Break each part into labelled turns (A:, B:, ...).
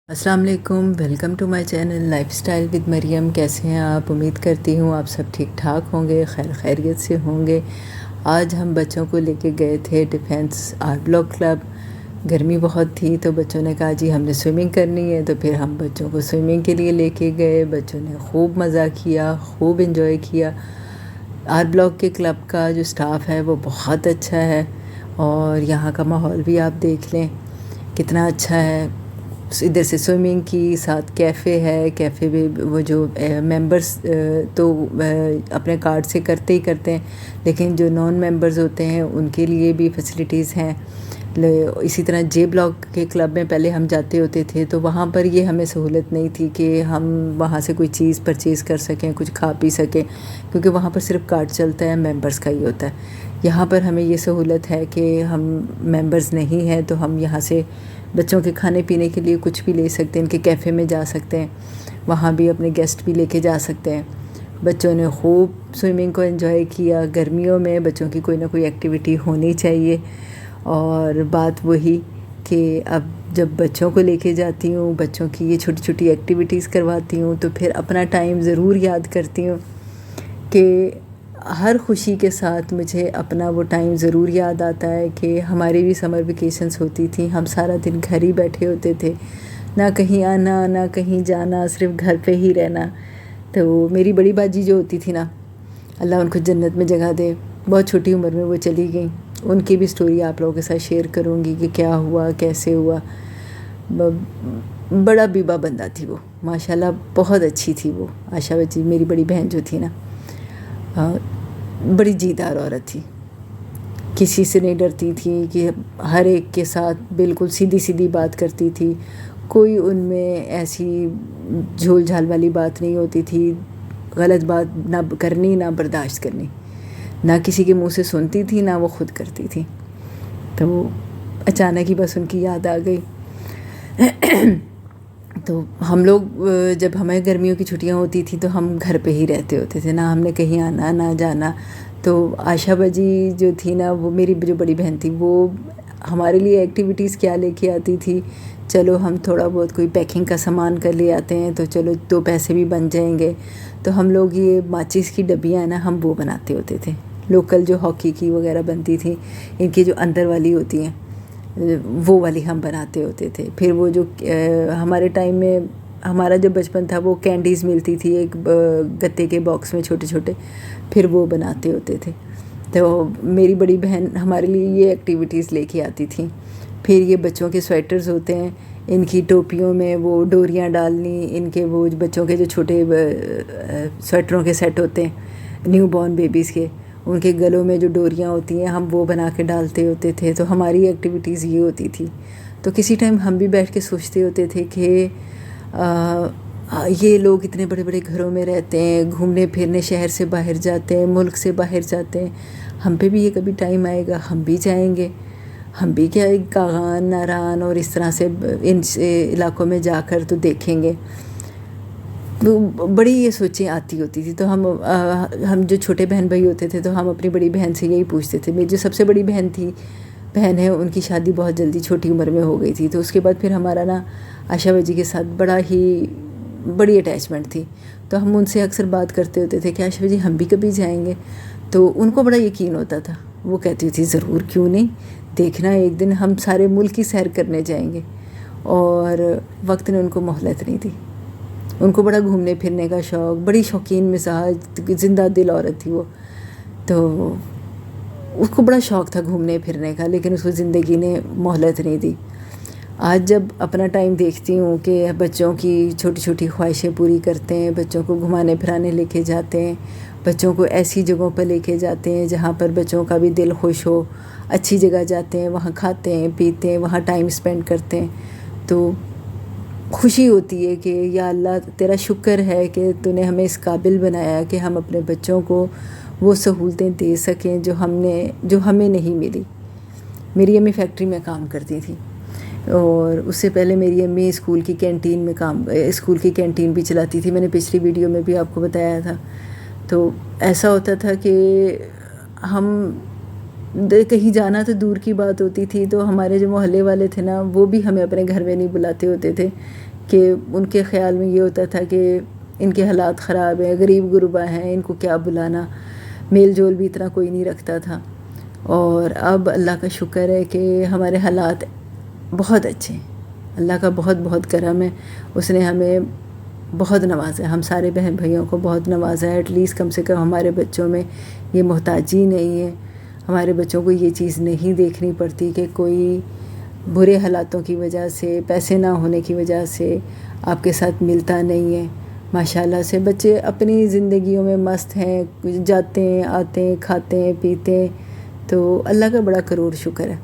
A: السلام علیکم، welcome to my channel lifestyle with Maryam. کیسے ہیں آپ؟ امید کرتی ہوں آپ سب ٹھیک ٹھاک ہوں گے، خیر خیریت سے ہوں گے۔ آج ہم بچوں کو لے کے گئے تھے ڈیفینس آرٹ بلاک کلب۔ گرمی بہت تھی تو بچوں نے کہا جی ہم نے سوئمنگ کرنی ہے، تو پھر ہم بچوں کو سوئمنگ کے لیے لے کے گئے۔ بچوں نے خوب مزہ کیا، خوب انجوائے کیا۔ آرٹ بلاک کے کلب کا جو سٹاف ہے وہ بہت اچھا ہے، اور یہاں کا ماحول بھی آپ دیکھ لیں کتنا اچھا ہے۔ ادھر سے سوئمنگ کی، ساتھ کیفے ہے، کیفے بھی وہ جو ممبرس تو اپنے کارڈ سے کرتے ہی کرتے ہیں، لیکن جو نان ممبرز ہوتے ہیں ان کے لیے بھی فیسلٹیز ہیں۔ اسی طرح جے بلاک کے کلب میں پہلے ہم جاتے ہوتے تھے تو وہاں پر یہ ہمیں سہولت نہیں تھی کہ ہم وہاں سے کوئی چیز پرچیز کر سکیں، کچھ کھا پی سکیں، کیونکہ وہاں پر صرف کارڈ چلتا ہے، ممبرس کا ہی ہوتا ہے۔ یہاں پر ہمیں یہ سہولت ہے کہ ہم ممبرز نہیں ہیں تو ہم یہاں سے بچوں کے کھانے پینے کے لیے کچھ بھی لے سکتے ہیں، ان کے کیفے میں جا سکتے ہیں، وہاں بھی اپنے گیسٹ بھی لے کے جا سکتے ہیں۔ بچوں نے خوب سوئمنگ کو انجوائے کیا۔ گرمیوں میں بچوں کی کوئی نہ کوئی ایکٹیویٹی ہونی چاہیے، اور بات وہی کہ اب جب بچوں کو لے کے جاتی ہوں، بچوں کی یہ چھوٹی چھوٹی ایکٹیویٹیز کرواتی ہوں، تو پھر اپنا ٹائم ضرور یاد کرتی ہوں کہ ہر خوشی کے ساتھ مجھے اپنا وہ ٹائم ضرور یاد آتا ہے کہ ہماری بھی سمر ویکیشنز ہوتی تھیں، ہم سارا دن گھر ہی بیٹھے ہوتے تھے، نہ کہیں آنا نہ کہیں جانا، صرف گھر پہ ہی رہنا۔ تو میری بڑی باجی جو ہوتی تھی نا، اللہ ان کو جنت میں جگہ دے، بہت چھوٹی عمر میں وہ چلی گئیں۔ ان کی بھی سٹوری آپ لوگوں کے ساتھ شیئر کروں گی کہ کیا ہوا، کیسے ہوا۔ بڑا بیبا بندہ تھی وہ، ماشاءاللہ بہت اچھی تھی وہ آشا باجی، میری بڑی بہن جو تھی نا، بڑی جیدار عورت تھی، کسی سے نہیں ڈرتی تھی، کہ ہر ایک کے ساتھ بالکل سیدھی سیدھی بات کرتی تھی، کوئی ان میں ایسی جھول جھال والی بات نہیں ہوتی تھی، غلط بات نہ کرنی نہ برداشت کرنی، نہ کسی کے منہ سے سنتی تھی نہ وہ خود کرتی تھی۔ تو اچانک ہی بس ان کی یاد آ گئی۔ تو ہم لوگ جب ہمیں گرمیوں کی چھٹیاں ہوتی تھیں تو ہم گھر پہ ہی رہتے ہوتے تھے، نہ ہم نے کہیں آنا نہ جانا۔ تو عائشہ باجی جو تھی نا، وہ میری جو بڑی بہن تھی، وہ ہمارے لیے ایکٹیویٹیز کیا لے کے آتی تھی، چلو ہم تھوڑا بہت کوئی پیکنگ کا سامان کر لے آتے ہیں تو چلو دو پیسے بھی بن جائیں گے۔ تو ہم لوگ یہ ماچس کی ڈبیاں ہیں نا، ہم وہ بناتے ہوتے تھے، لوکل جو ہاکی کی وغیرہ بنتی تھیں، ان کی جو اندر والی ہوتی ہیں وہ والی ہم بناتے ہوتے تھے۔ پھر وہ جو ہمارے ٹائم میں، ہمارا جو بچپن تھا، وہ کینڈیز ملتی تھی ایک گتے کے باکس میں چھوٹے چھوٹے، پھر وہ بناتے ہوتے تھے۔ تو میری بڑی بہن ہمارے لیے یہ ایکٹیویٹیز لے کے آتی تھیں۔ پھر یہ بچوں کے سویٹرز ہوتے ہیں، ان کی ٹوپیوں میں وہ ڈوریاں ڈالنی، ان کے وہ بچوں کے جو چھوٹے سویٹروں کے سیٹ ہوتے ہیں نیو بورن بیبیز کے، ان کے گلوں میں جو ڈوریاں ہوتی ہیں ہم وہ بنا کے ڈالتے ہوتے تھے۔ تو ہماری ایکٹیویٹیز یہ ہوتی تھی۔ تو کسی ٹائم ہم بھی بیٹھ کے سوچتے ہوتے تھے کہ یہ لوگ اتنے بڑے بڑے گھروں میں رہتے ہیں، گھومنے پھرنے شہر سے باہر جاتے ہیں، ملک سے باہر جاتے ہیں، ہم پہ بھی یہ کبھی ٹائم آئے گا، ہم بھی جائیں گے، ہم بھی کیا کاغان، ناران اور اس طرح سے ان علاقوں میں جا کر تو دیکھیں گے۔ بڑی یہ سوچیں آتی ہوتی تھی۔ تو ہم جو چھوٹے بہن بھائی ہوتے تھے تو ہم اپنی بڑی بہن سے یہی پوچھتے تھے۔ میری جو سب سے بڑی بہن ہے، ان کی شادی بہت جلدی چھوٹی عمر میں ہو گئی تھی، تو اس کے بعد پھر ہمارا نا عائشہ باجی کے ساتھ بڑی اٹیچمنٹ تھی۔ تو ہم ان سے اکثر بات کرتے ہوتے تھے کہ عائشہ باجی ہم بھی کبھی جائیں گے۔ تو ان کو بڑا یقین ہوتا تھا، وہ کہتی تھی ضرور، کیوں نہیں، دیکھنا ایک دن ہم سارے ملک کی سیر کرنے جائیں گے۔ اور وقت نے ان کو مہلت نہیں دی، ان کو بڑا گھومنے پھرنے کا شوق، بڑی شوقین مزاج، زندہ دل عورت تھی وہ۔ تو اس کو بڑا شوق تھا گھومنے پھرنے کا، لیکن اس کو زندگی نے مہلت نہیں دی۔ آج جب اپنا ٹائم دیکھتی ہوں کہ بچوں کی چھوٹی چھوٹی خواہشیں پوری کرتے ہیں، بچوں کو گھمانے پھرانے لے کے جاتے ہیں، بچوں کو ایسی جگہوں پر لے کے جاتے ہیں جہاں پر بچوں کا بھی دل خوش ہو، اچھی جگہ جاتے ہیں، وہاں کھاتے ہیں پیتے ہیں، وہاں ٹائم سپینڈ کرتے ہیں، تو خوشی ہوتی ہے کہ یا اللہ تیرا شکر ہے کہ تو نے ہمیں اس قابل بنایا کہ ہم اپنے بچوں کو وہ سہولتیں دے سکیں جو ہمیں نہیں ملی۔ میری امی فیکٹری میں کام کرتی تھی، اور اس سے پہلے میری امی اسکول کی کینٹین بھی چلاتی تھی، میں نے پچھلی ویڈیو میں بھی آپ کو بتایا تھا۔ تو ایسا ہوتا تھا کہ ہم کہیں جانا تو دور کی بات ہوتی تھی، تو ہمارے جو محلے والے تھے نا، وہ بھی ہمیں اپنے گھر میں نہیں بلاتے ہوتے تھے کہ ان کے خیال میں یہ ہوتا تھا کہ ان کے حالات خراب ہیں، غریب غربا ہیں، ان کو کیا بلانا، میل جول بھی اتنا کوئی نہیں رکھتا تھا۔ اور اب اللہ کا شکر ہے کہ ہمارے حالات بہت اچھے ہیں، اللہ کا بہت بہت کرم ہے، اس نے ہمیں بہت نوازا ہے، ہم سارے بہن بھائیوں کو بہت نوازا ہے۔ ایٹ لیسٹ کم سے کم ہمارے بچوں میں یہ محتاجی نہیں ہے، ہمارے بچوں کو یہ چیز نہیں دیکھنی پڑتی کہ کوئی برے حالاتوں کی وجہ سے، پیسے نہ ہونے کی وجہ سے آپ کے ساتھ ملتا نہیں ہے۔ ماشاءاللہ سے بچے اپنی زندگیوں میں مست ہیں، جاتے ہیں، آتے ہیں، کھاتے ہیں، پیتے ہیں، تو اللہ کا بڑا کروڑ شکر ہے۔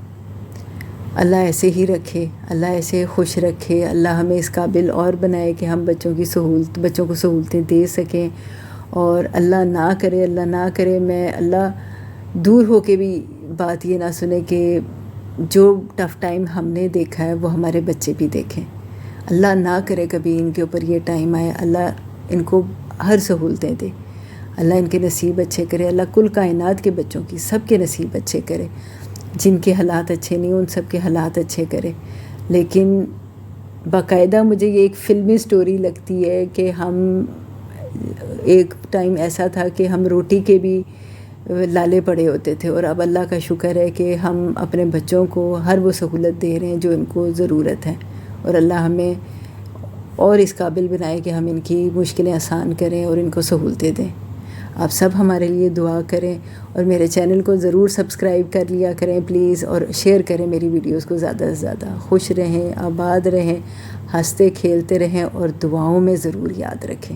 A: اللہ ایسے ہی رکھے، اللہ ایسے خوش رکھے، اللہ ہمیں اس قابل اور بنائے کہ ہم بچوں کو سہولتیں دے سکیں۔ اور اللہ نہ کرے میں اللہ دور ہو کے بھی بات یہ نہ سنے کہ جو ٹف ٹائم ہم نے دیکھا ہے وہ ہمارے بچے بھی دیکھیں۔ اللہ نہ کرے کبھی ان کے اوپر یہ ٹائم آئے، اللہ ان کو ہر سہولتیں دے، اللہ ان کے نصیب اچھے کرے، اللہ کل کائنات کے بچوں کی سب کے نصیب اچھے کرے، جن کے حالات اچھے نہیں ان سب کے حالات اچھے کرے۔ لیکن باقاعدہ مجھے یہ ایک فلمی سٹوری لگتی ہے کہ ہم ایک ٹائم ایسا تھا کہ ہم روٹی کے بھی لالے پڑے ہوتے تھے، اور اب اللہ کا شکر ہے کہ ہم اپنے بچوں کو ہر وہ سہولت دے رہے ہیں جو ان کو ضرورت ہے، اور اللہ ہمیں اور اس قابل بنائے کہ ہم ان کی مشکلیں آسان کریں اور ان کو سہولتیں دیں۔ آپ سب ہمارے لیے دعا کریں، اور میرے چینل کو ضرور سبسکرائب کر لیا کریں پلیز، اور شیئر کریں میری ویڈیوز کو زیادہ سے زیادہ۔ خوش رہیں، آباد رہیں، ہنستے کھیلتے رہیں، اور دعاؤں میں ضرور یاد رکھیں۔